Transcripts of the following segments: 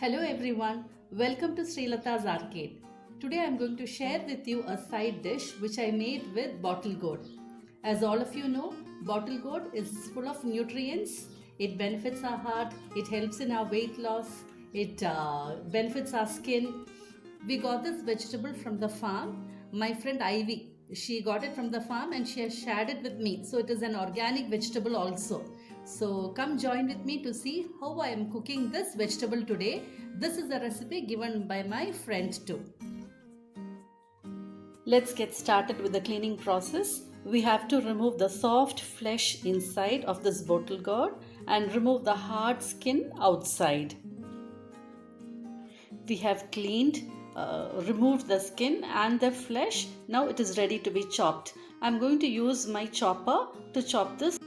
Hello everyone, welcome to Srilata's Arcade. Today I am going to share with you a side dish which I made with bottle gourd. As all of you know, bottle gourd is full of nutrients. It benefits our heart, it helps in our weight loss, it benefits our skin. We got this vegetable from the farm. My friend Ivy, she got it from the farm and she has shared it with me. So it is an organic vegetable also. So come join with me to see how I am cooking this vegetable today. This is a recipe given by my friend too. Let's get started with the cleaning process. We have to remove the soft flesh inside of this bottle gourd and remove the hard skin outside. We have cleaned, removed the skin and the flesh. Now it is ready to be chopped. I'm going to use my chopper to chop this.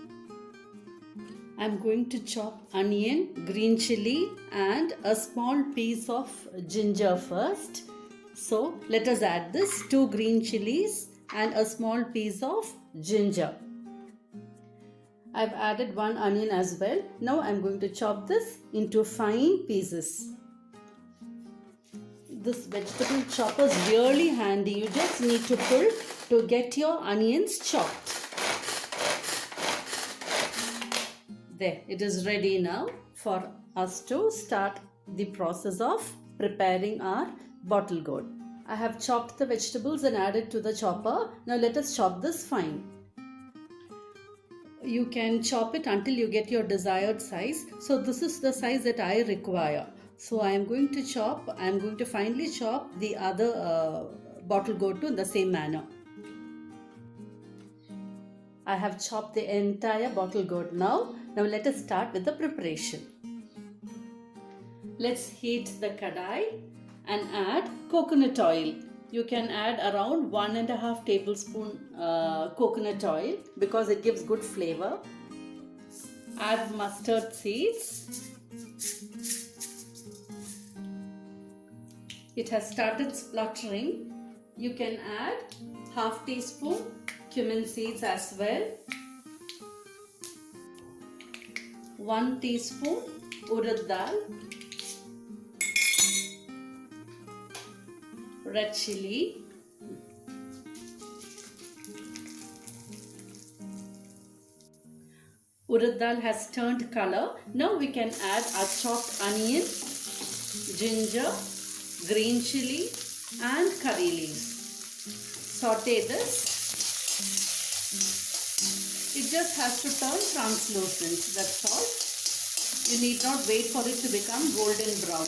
I'm going to chop onion, green chili and a small piece of ginger first. So let us add this 2 green chilies and a small piece of ginger. I've added 1 onion as well. Now I'm going to chop this into fine pieces. This vegetable chopper is really handy. You just need to pull to get your onions chopped. There, it is ready now for us to start the process of preparing our bottle gourd. I have chopped the vegetables and added to the chopper. Now let us chop this fine. You can chop it until you get your desired size. So this is the size that I require. So I am going to finely chop the other bottle gourd in the same manner. I have chopped the entire bottle gourd now. Now let us start with the preparation. Let's heat the kadai and add coconut oil. You can add around 1.5 tablespoon coconut oil because it gives good flavor. Add mustard seeds. It has started spluttering. You can add half teaspoon cumin seeds as well. 1 teaspoon urad dal, red chili, urad dal has turned color. Now we can add our chopped onion, ginger, green chili and curry leaves. Saute this. It just has to turn translucent, that's all. You need not wait for it to become golden brown.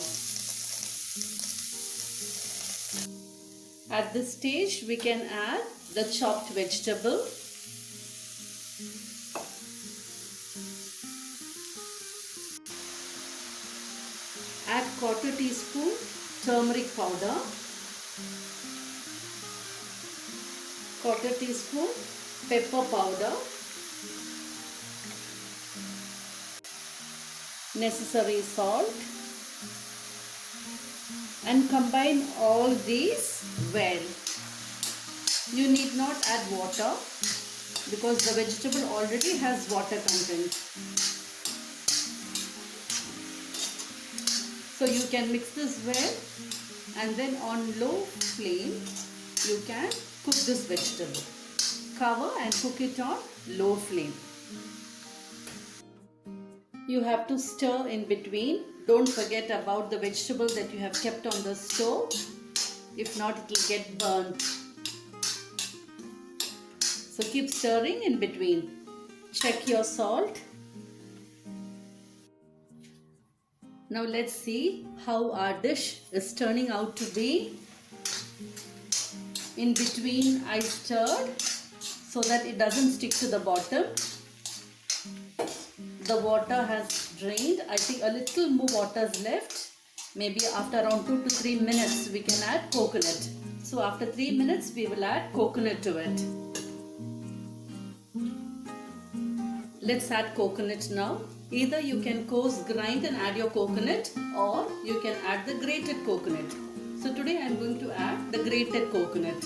At this stage, we can add the chopped vegetable. Add 1/4 teaspoon turmeric powder. 1/4 teaspoon pepper powder. Necessary salt. And combine all these well. You need not add water because the vegetable already has water content. So you can mix this well and then on low flame you can cook this vegetable. Cover and cook it on low flame. You have to stir in between. Don't forget about the vegetable that you have kept on the stove. If not, it will get burnt. So keep stirring in between. Check your salt. Now let's see how our dish is turning out to be. In between I stirred so that it doesn't stick to the bottom. The water has drained. I think a little more water is left. Maybe after around 2 to 3 minutes we can add coconut. So after 3 minutes we will add coconut to it. Let's add coconut now. Either you can coarse grind and add your coconut or you can add the grated coconut. So today I am going to add the grated coconut.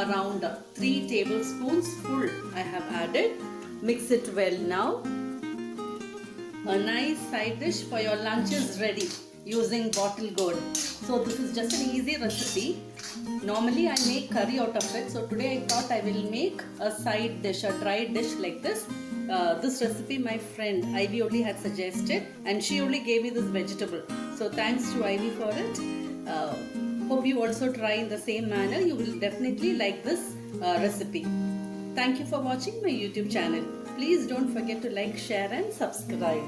Around 3 tablespoons full I have added. Mix it well now. a nice side dish for your lunch is ready using bottle gourd. So this is just an easy recipe. Normally I make curry out of it, so today I thought I will make a side dish, a dry dish like this. This recipe my friend Ivy only had suggested, and she only gave me this vegetable. So thanks to Ivy for it. Hope you also try in the same manner. You will definitely like this recipe. Thank you for watching my YouTube channel. Please don't forget to like, share and subscribe.